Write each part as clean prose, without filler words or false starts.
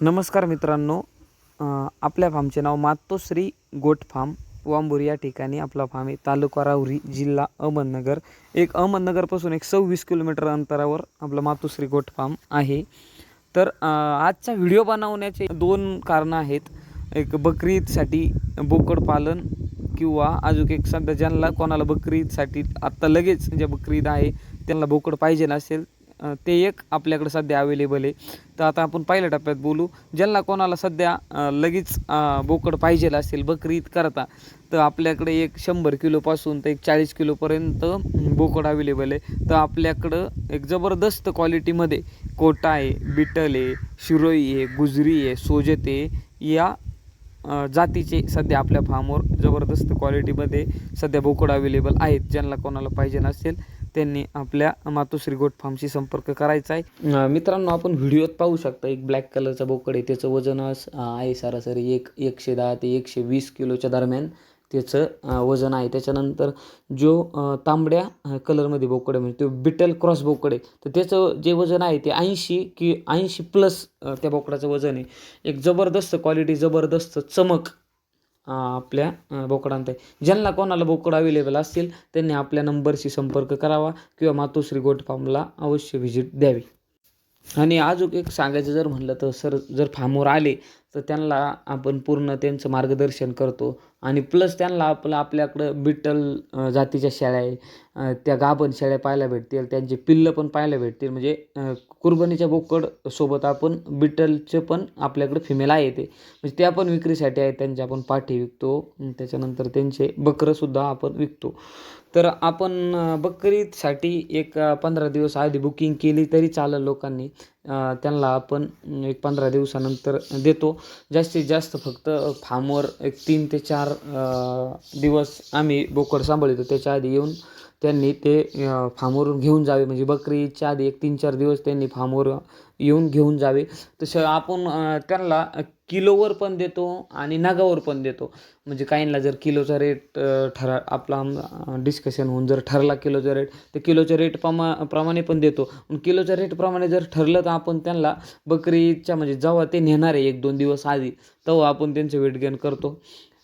नमस्कार मित्रांनो, आपल्या फार्मचे नाव मातोश्री गोट फार्म वांबुरी या ठिकाणी आपला फार्म आहे. तालुका राहुरी, जिल्हा अहमदनगर. अहमदनगरपासून 26 किलोमीटर अंतरावर आपला मातोश्री गोट फार्म आहे. तर आजचा व्हिडिओ बनवण्याचे दोन कारणं आहेत. एक बकरी ईदसाठी बोकड पालन किंवा अजून एक सध्या ज्यांना कोणाला बकरी ईदसाठी आत्ता लगेच जे बकरी ईद आहे त्यांना बोकड पाहिजे नसेल ते एक आपल्याकडे सध्या अवेलेबल आहे. तर आता आपण पहिल्या टप्प्यात बोलू. ज्यांना कोणाला सध्या लगेच बोकड पाहिजे असेल बकरी ईद करता, तर आपल्याकडे एक 100 किलोपासून तर एक 40 किलोपर्यंत बोकड अवेलेबल आहे. तर आपल्याकडं एक जबरदस्त क्वालिटीमध्ये कोटा आहे, बिटल आहे, शिरोई आहे, गुजरी आहे, सोजत आहे या जातीचे सध्या आपल्या फार्मवर जबरदस्त क्वालिटीमध्ये सध्या बोकड अवेलेबल आहेत. ज्यांना कोणाला पाहिजे नसेल त्यांनी आपल्या मातोश्री गोट फार्मशी संपर्क करायचा आहे. मित्रांनो, आपण व्हिडिओत पाहू शकता एक ब्लॅक कलरचा बोकड आहे. त्याचं वजन आहे सरासरी 110 ते 120 किलोच्या दरम्यान त्याचं वजन आहे. त्याच्यानंतर जो तांबड्या कलरमध्ये बोकड आहे म्हणजे तो बिटल क्रॉस बोकड आहे, तर त्याचं जे वजन आहे ते 80 प्लस त्या बोकडाचं वजन आहे. एक जबरदस्त क्वालिटी, जबरदस्त चमक आपल्या बोकडांत आहे. ज्यांना कोणाला बोकड अवेलेबल असतील त्यांनी आपल्या नंबरशी संपर्क करावा किंवा मातोश्री गोट फार्मला अवश्य व्हिजिट द्यावी. आणि अजून एक सांगायचं जर म्हणलं तर सर, जर फार्मवर आले तर त्यांना आपण पूर्ण त्यांचं मार्गदर्शन करतो आणि प्लस त्यांना आपल्याकडं बिटल जातीच्या शेळ्या आहे, त्या गाभण शेळ्या पाहायला भेटतील, त्यांचे पिल्लं पण पाहायला भेटतील. म्हणजे कुर्बानीच्या बोकड सोबत आपण बिटलचे पण आपल्याकडे फिमेल आहे ते, म्हणजे त्या पण विक्रीसाठी आहेत. त्यांच्या आपण पाठी विकतो, त्याच्यानंतर त्यांचे बकरंसुद्धा आपण विकतो. तर आपण बकरीसाठी एक 15 दिवस आधी बुकिंग केली तरी चालेल लोकांनी. त्यांना आपण एक 15 दिवसानंतर देतो. जास्तीत जास्त फक्त फार्मवर एक 3 ते 4 दिवस आम्ही बोकड सांभाळतो. त्याच्या आधी येऊन त्यांनी ते फार्मवरून घेऊन जावे. म्हणजे बकरी ईदच्या आधी एक 3-4 दिवस त्यांनी फार्मवर येऊन घेऊन जावे. तसं आपण त्यांना किलोवर पण देतो आणि नगावर पण देतो. म्हणजे काहींना जर किलोचा रेट आपला डिस्कशन होऊन जर ठरला किलोचा रेट, तर किलोच्या रेट प्रमाणे पण देतो. पण किलोच्या रेटप्रमाणे जर ठरलं तर आपण त्यांना बकरी ईदच्या म्हणजे जेव्हा ते नेणार आहे 1-2 दिवस आधी, तेव्हा आपण त्यांचं वेट गेन करतो.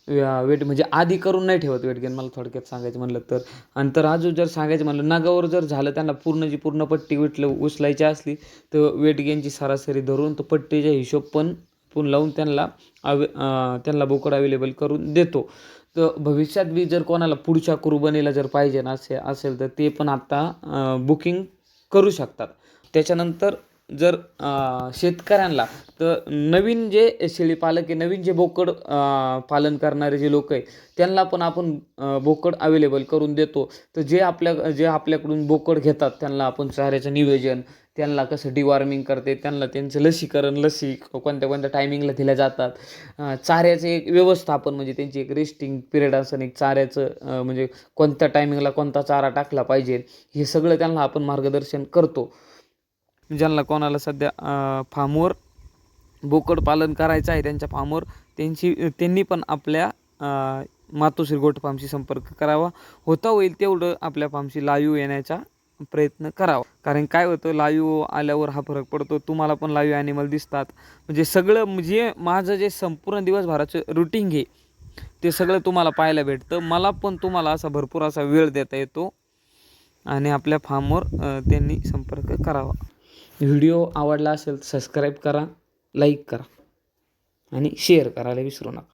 वेट म्हणजे आधी करून नाही ठेवत वेट गेन, मला थोडक्यात सांगायचं म्हणलं तर. आणि तर अजून जर सांगायचं म्हणलं नगावर जर झालं, त्यांना पूर्ण पट्टी उचलायची असली तर वेट गेनची सरासरी धरून तर पट्टीचा हिशोब पण लावून त्यांना बोकड अवेलेबल करून देतो. तर भविष्यात बी जर कोणाला पुढच्या कुर्बानीला जर पाहिजे असेल तर ते पण आत्ता बुकिंग करू शकतात. त्याच्यानंतर जर शेतकऱ्यांना तर नवीन जे शेळीपालक आहे, नवीन जे बोकड पालन करणारे जे लोक आहे त्यांना पण आपण बोकड अवेलेबल करून देतो. तर जे आपल्याकडून बोकड घेतात त्यांना आपण चाऱ्याचं नियोजन, त्यांना कसं डिवॉर्मिंग करते, त्यांना त्यांचं लसी कोणत्या टायमिंगला दिल्या जातात, चाऱ्याचं एक व्यवस्थापन म्हणजे त्यांची एक रेस्टिंग पिरियड असं, एक चाऱ्याचं म्हणजे कोणत्या टायमिंगला कोणता चारा टाकला पाहिजे, हे सगळं त्यांना आपण मार्गदर्शन करतो. ज्यांना कोणाला सध्या फार्मवर बोकड पालन करायचं आहे त्यांच्या फार्मवर त्यांनी पण आपल्या मातोश्री गोट फार्मशी संपर्क करावा. होता होईल तेवढं आपल्या फार्मशी लाईव्ह येण्याचा प्रयत्न करावा. कारण काय होतं, लाईव्ह आल्यावर हा फरक पडतो. तुम्हाला पण लाईव्ह ॲनिमल दिसतात. म्हणजे सगळं म्हणजे माझं जे संपूर्ण दिवसभराचं रुटीन आहे ते सगळं तुम्हाला पाहायला भेटतं. मला पण तुम्हाला असा भरपूर असा वेळ देता येतो आणि आपल्या फार्मवर त्यांनी संपर्क करावा. व्हिडिओ आवडला असेल तर सबस्क्राईब करा, लाईक करा आणि शेअर करायला विसरू नका.